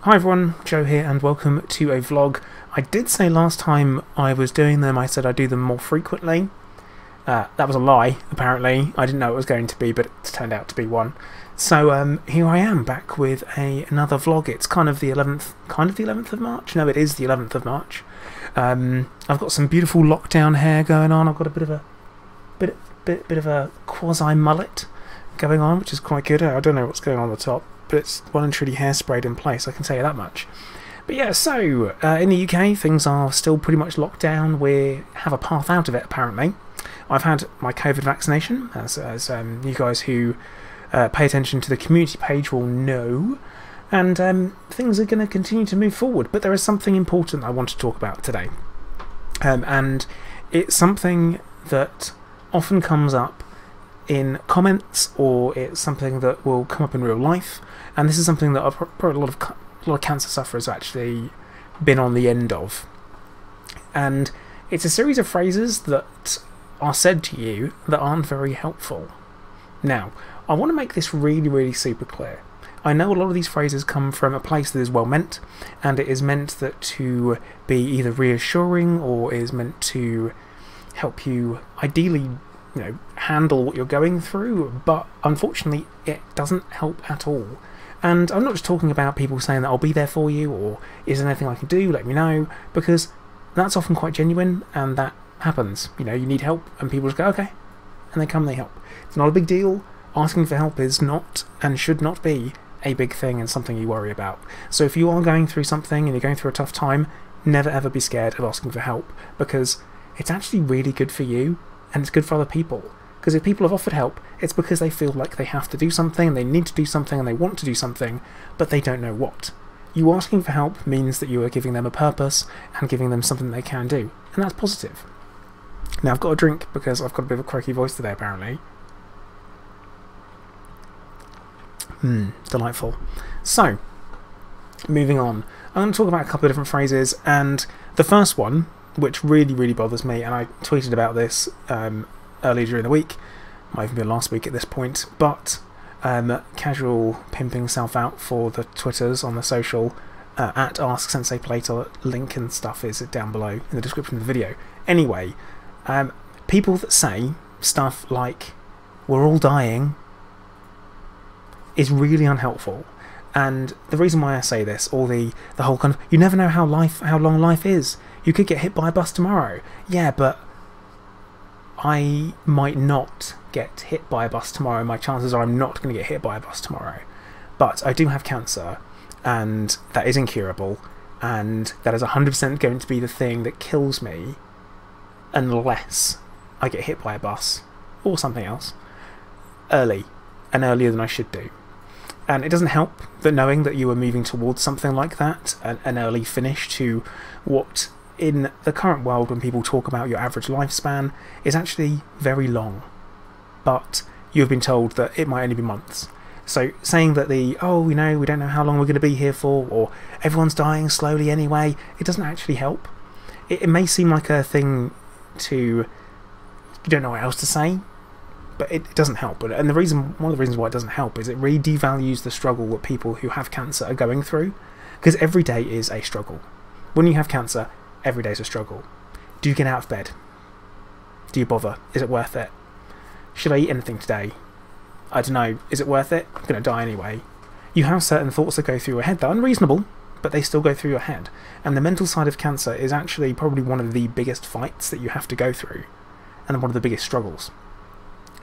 Hi everyone, Joe here and welcome to a vlog. I did say last time I was doing them, I said I'd do them more frequently. That was a lie, apparently. I didn't know it was going to be, but it turned out to be one. So here I am, back with another vlog. It's kind of the 11th of March? No, it is the 11th of March. I've got some beautiful lockdown hair going on. I've got a bit of a quasi mullet going on, which is quite good. I don't know what's going on the top, but it's well and truly hairsprayed in place, I can tell you that much. But yeah, so in the UK things are still pretty much locked down. We have a path out of it, apparently. I've had my COVID vaccination, as you guys who pay attention to the community page will know, and things are going to continue to move forward. But there is something important I want to talk about today, and it's something that often comes up in comments, or it's something that will come up in real life, and this is something that probably a lot of cancer sufferers have actually been on the end of. And it's a series of phrases that are said to you that aren't very helpful. Now, I want to make this really super clear. I know a lot of these phrases come from a place that is well meant, and it is meant that to be either reassuring or is meant to help you ideally, handle what you're going through, but unfortunately it doesn't help at all. And I'm not just talking about people saying that I'll be there for you, or is there anything I can do, let me know, because that's often quite genuine, and that happens. You need help, and people just go, okay, and they come and they help. It's not a big deal. Asking for help is not, and should not be, a big thing and something you worry about. So if you are going through something, and you're going through a tough time, never ever be scared of asking for help, because it's actually really good for you, and it's good for other people. Because if people have offered help, it's because they feel like they have to do something, they need to do something, and they want to do something, but they don't know what. You asking for help means that you are giving them a purpose and giving them something they can do, and that's positive. Now I've got a drink because I've got a bit of a croaky voice today, apparently. Delightful. So, moving on. I'm going to talk about a couple of different phrases, and the first one, which really bothers me, and I tweeted about this earlier during the week, might even be last week at this point, but casual pimping self out for the Twitters on the social, at Ask Sensei Plato, link and stuff is down below in the description of the video. Anyway, people that say stuff like, we're all dying, is really unhelpful. And the reason why I say this, or the whole kind of, you never know how long life is. You could get hit by a bus tomorrow. Yeah, but I might not get hit by a bus tomorrow. My chances are I'm not going to get hit by a bus tomorrow. But I do have cancer, and that is incurable, and that is 100% going to be the thing that kills me unless I get hit by a bus or something else early, and earlier than I should do. And it doesn't help that knowing that you are moving towards something like that, an early finish to what in the current world, when people talk about your average lifespan, is actually very long. But you've been told that it might only be months. So saying that we don't know how long we're going to be here for, or everyone's dying slowly anyway, it doesn't actually help. It may seem like a thing to, you don't know what else to say, but it doesn't help. And one of the reasons why it doesn't help is it really devalues the struggle that people who have cancer are going through, because every day is a struggle. When you have cancer, every day is a struggle. Do you get out of bed? Do you bother? Is it worth it? Should I eat anything today? I don't know. Is it worth it? I'm going to die anyway. You have certain thoughts that go through your head that are unreasonable, but they still go through your head. And the mental side of cancer is actually probably one of the biggest fights that you have to go through, and one of the biggest struggles.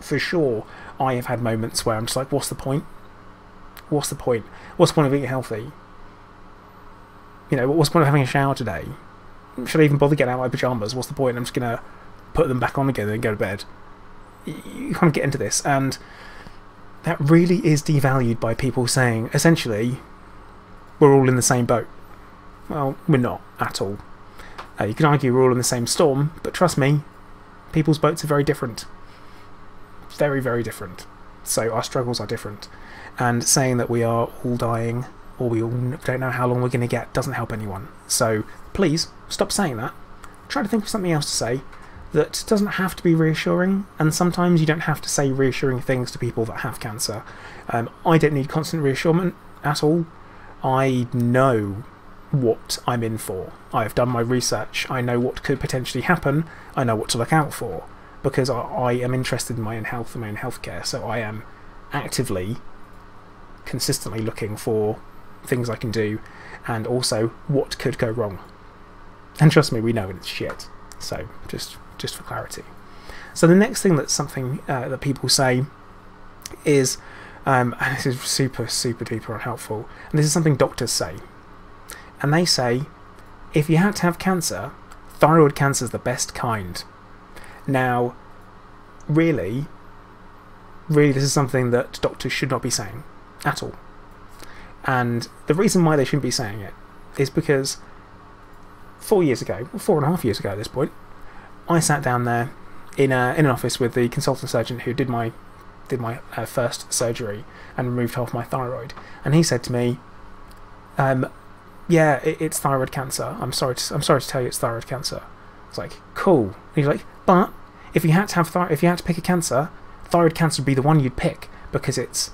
For sure, I have had moments where I'm just like, what's the point? What's the point? What's the point of eating healthy? What's the point of having a shower today? Should I even bother getting out of my pyjamas? What's the point? I'm just going to put them back on again and go to bed. You kind of get into this, and that really is devalued by people saying, essentially, we're all in the same boat. Well, we're not at all. You can argue we're all in the same storm, but trust me, people's boats are very different. Very different. So our struggles are different. And saying that we are all dying, or we all don't know how long we're going to get, doesn't help anyone. So please, stop saying that. Try to think of something else to say that doesn't have to be reassuring, and sometimes you don't have to say reassuring things to people that have cancer. I don't need constant reassurance at all. I know what I'm in for. I've done my research. I know what could potentially happen. I know what to look out for, because I am interested in my own health and my own healthcare. So I am actively, consistently looking for things I can do, and also what could go wrong. And trust me, we know it's shit. So just for clarity. So the next thing that's something that people say is, and this is super, super duper unhelpful, and this is something doctors say. And they say, if you had to have cancer, thyroid cancer is the best kind. Now, really, this is something that doctors should not be saying at all. And the reason why they shouldn't be saying it is because 4.5 years ago at this point, I sat down there in an office with the consultant surgeon who did my first surgery and removed half my thyroid, and he said to me, yeah, it's thyroid cancer. I'm sorry to tell you it's thyroid cancer. I was like, cool. And he's like, but if you had to pick a cancer, thyroid cancer would be the one you'd pick, because it's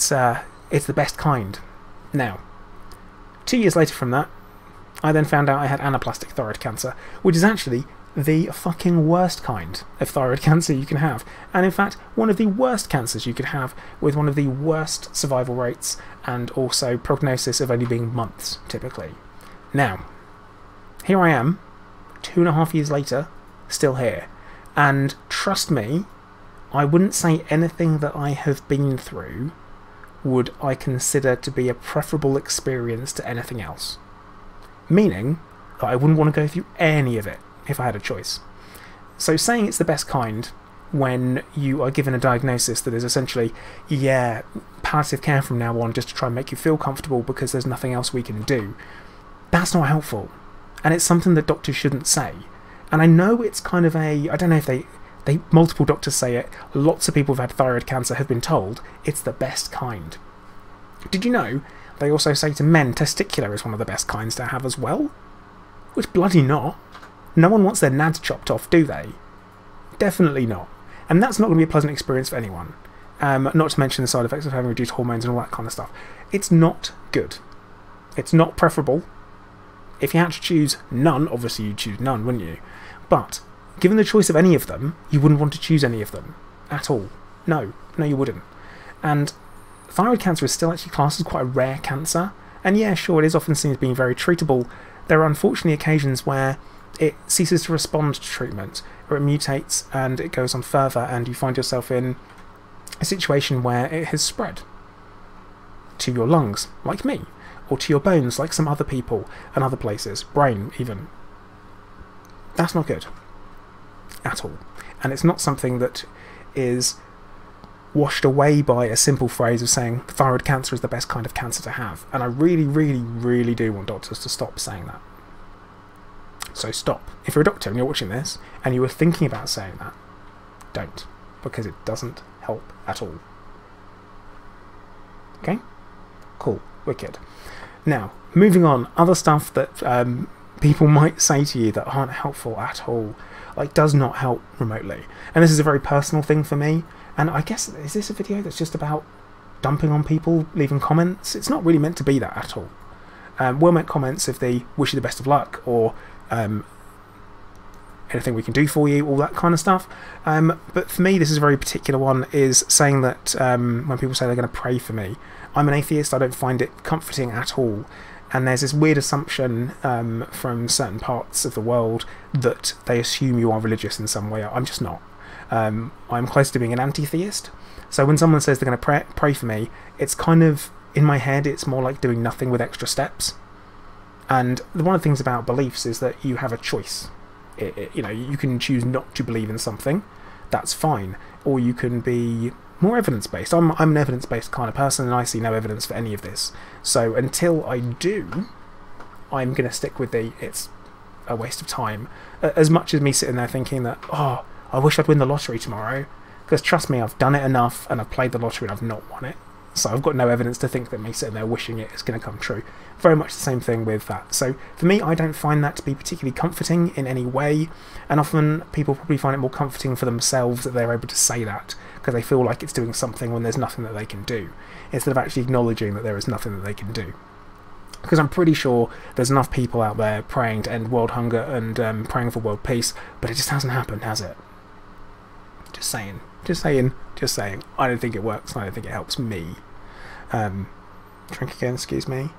the best kind. Now, 2 years later from that, I then found out I had anaplastic thyroid cancer, which is actually the fucking worst kind of thyroid cancer you can have, and in fact one of the worst cancers you could have, with one of the worst survival rates and also prognosis of only being months typically. Now, here I am 2.5 years later, still here, and trust me, I wouldn't say anything that I have been through would I consider to be a preferable experience to anything else, meaning that I wouldn't want to go through any of it if I had a choice. So saying it's the best kind when you are given a diagnosis that is essentially, yeah, palliative care from now on just to try and make you feel comfortable because there's nothing else we can do, that's not helpful. And it's something that doctors shouldn't say. And I know it's kind of I don't know if multiple doctors say it, lots of people who've had thyroid cancer have been told it's the best kind. Did you know they also say to men testicular is one of the best kinds to have as well? Which bloody not. No one wants their nads chopped off, do they? Definitely not. And that's not going to be a pleasant experience for anyone. Not to mention the side effects of having reduced hormones and all that kind of stuff. It's not good. It's not preferable. If you had to choose none, obviously you'd choose none, wouldn't you? But given the choice of any of them, you wouldn't want to choose any of them at all. No, you wouldn't. And thyroid cancer is still actually classed as quite a rare cancer. And yeah, sure, it is often seen as being very treatable. There are unfortunately occasions where it ceases to respond to treatment, or it mutates and it goes on further, and you find yourself in a situation where it has spread to your lungs, like me, or to your bones, like some other people and other places, brain even. That's not good at all. And it's not something that is washed away by a simple phrase of saying thyroid cancer is the best kind of cancer to have. And I really, really, really do want doctors to stop saying that. So stop. If you're a doctor and you're watching this and you were thinking about saying that, don't, because it doesn't help at all. Okay? Cool. Wicked. Now, moving on, other stuff that people might say to you that aren't helpful at all, like does not help remotely. And this is a very personal thing for me, and I guess, is this a video that's just about dumping on people, leaving comments? It's not really meant to be that at all. Well meant comments if they wish you the best of luck, or anything we can do for you, all that kind of stuff. But for me, this is a very particular one, is saying that when people say they're going to pray for me, I'm an atheist, I don't find it comforting at all. And there's this weird assumption from certain parts of the world that they assume you are religious in some way. I'm just not. I'm close to being an anti-theist. So when someone says they're going to pray for me, it's kind of, in my head, it's more like doing nothing with extra steps. And one of the things about beliefs is that you have a choice. You know, you can choose not to believe in something, that's fine. Or you can be more evidence-based. I'm an evidence-based kind of person, and I see no evidence for any of this. So until I do, I'm going to stick with it's a waste of time. As much as me sitting there thinking that, oh, I wish I'd win the lottery tomorrow. Because trust me, I've done it enough, and I've played the lottery and I've not won it. So I've got no evidence to think that me sitting there wishing it is going to come true. Very much the same thing with that. So for me, I don't find that to be particularly comforting in any way, and often people probably find it more comforting for themselves that they're able to say that, because they feel like it's doing something when there's nothing that they can do, instead of actually acknowledging that there is nothing that they can do. Because I'm pretty sure there's enough people out there praying to end world hunger and praying for world peace, but it just hasn't happened, has it? Just saying. Just saying. Just saying. I don't think it works, and I don't think it helps me. Drink again, excuse me.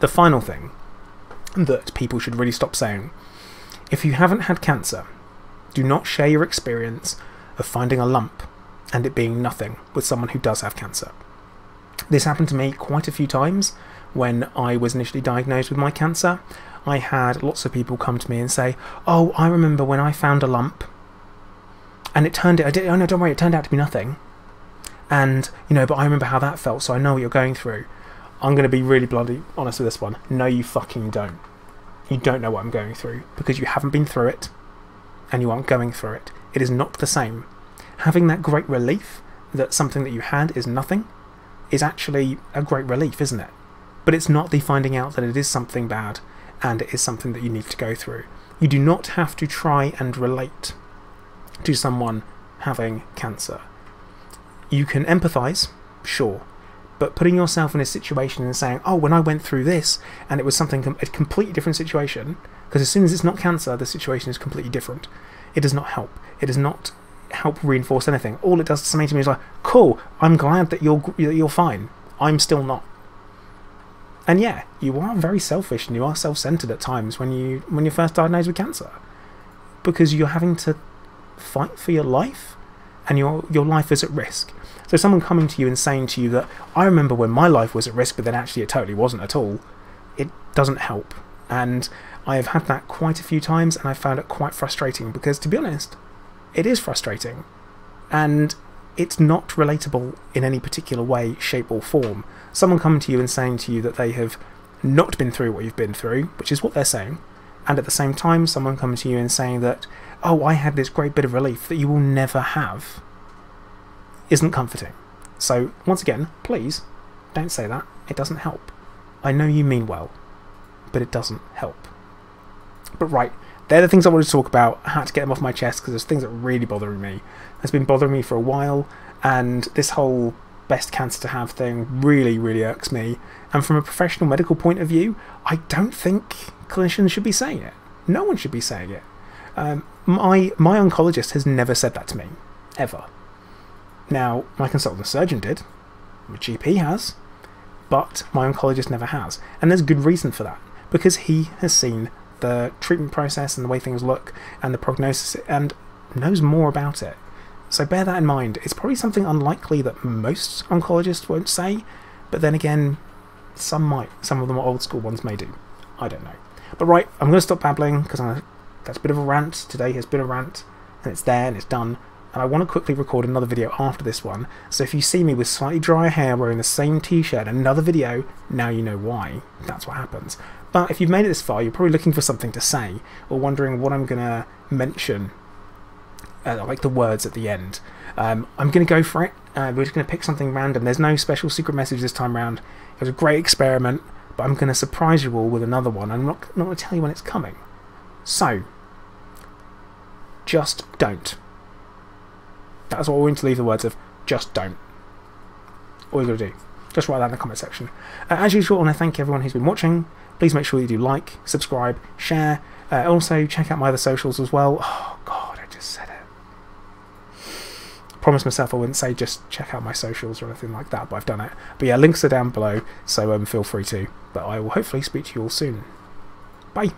The final thing that people should really stop saying: if you haven't had cancer, do not share your experience of finding a lump and it being nothing with someone who does have cancer. This happened to me quite a few times when I was initially diagnosed with my cancer. I had lots of people come to me and say, "Oh, I remember when I found a lump and it turned out, oh no, don't worry, it turned out to be nothing. And, you know, but I remember how that felt, so I know what you're going through." I'm going to be really bloody honest with this one. No, you fucking don't. You don't know what I'm going through because you haven't been through it and you aren't going through it. It is not the same. Having that great relief that something that you had is nothing is actually a great relief, isn't it? But it's not the finding out that it is something bad and it is something that you need to go through. You do not have to try and relate to someone having cancer. You can empathise, sure, but putting yourself in a situation and saying, "Oh, when I went through this and it was something, a completely different situation," because as soon as it's not cancer, the situation is completely different. It does not help. It does not help reinforce anything. All it does to me is like, "Cool, I'm glad that you're fine. I'm still not." And yeah, you are very selfish and you are self-centered at times when you're first diagnosed with cancer, because you're having to fight for your life and your life is at risk. So someone coming to you and saying to you that, "I remember when my life was at risk, but then actually it totally wasn't at all," it doesn't help. And I have had that quite a few times and I found it quite frustrating because, to be honest, it is frustrating and it's not relatable in any particular way, shape or form. Someone coming to you and saying to you that they have not been through what you've been through, which is what they're saying, and at the same time someone coming to you and saying that, "Oh, I had this great bit of relief that you will never have," isn't comforting. So once again, please don't say that. It doesn't help. I know you mean well, but it doesn't help. But right, they're the things I wanted to talk about. I had to get them off my chest because there's things that are really bothering me. It's been bothering me for a while, and this whole best cancer to have thing really, really irks me. And from a professional medical point of view, I don't think clinicians should be saying it. No one should be saying it. My oncologist has never said that to me, ever. Now, my consultant surgeon did, my GP has, but my oncologist never has. And there's good reason for that, because he has seen the treatment process and the way things look and the prognosis and knows more about it. So bear that in mind. It's probably something unlikely that most oncologists won't say, but then again, some might. Some of the more old school ones may do. I don't know. But right, I'm going to stop babbling because that's a bit of a rant. Today has been a rant, and it's there and it's done. And I want to quickly record another video after this one, so if you see me with slightly drier hair wearing the same t-shirt in another video, now you know why. That's what happens. But if you've made it this far, you're probably looking for something to say, or wondering what I'm going to mention, like the words at the end. I'm going to go for it. We're just going to pick something random. There's no special secret message this time around. It was a great experiment, but I'm going to surprise you all with another one. I'm not going to tell you when it's coming. So, just don't. That's what we're going to leave the words of. Just don't. All you've got to do. Just write that in the comment section. As usual, I want to thank everyone who's been watching. Please make sure you do like, subscribe, share. Also, check out my other socials as well. Oh, God, I just said it. Promised myself I wouldn't say just check out my socials or anything like that, but I've done it. But yeah, links are down below, so feel free to. But I will hopefully speak to you all soon. Bye.